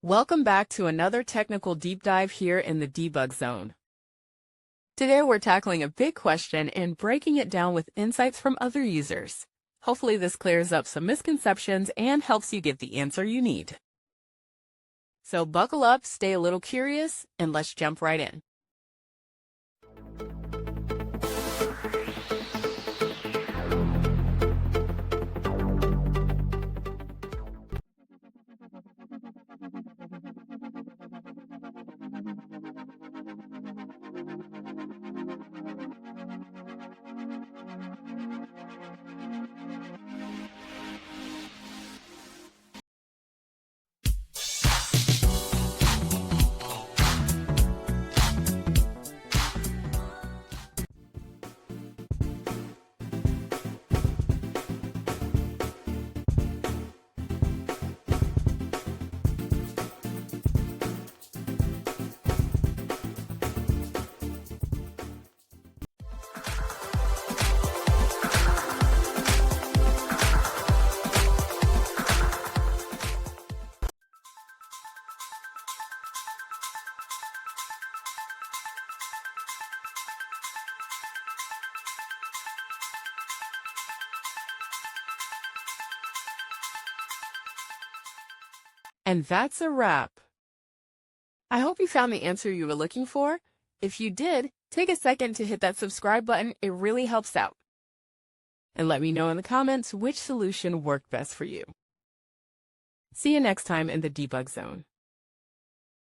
Welcome back to another technical deep dive here in the debug zone. Today we're tackling a big question and breaking it down with insights from other users. Hopefully this clears up some misconceptions and helps you get the answer you need. So buckle up, stay a little curious, and let's jump right in. And that's a wrap. I hope you found the answer you were looking for. If you did, take a second to hit that subscribe button. It really helps out. And let me know in the comments which solution worked best for you. See you next time in the debug zone.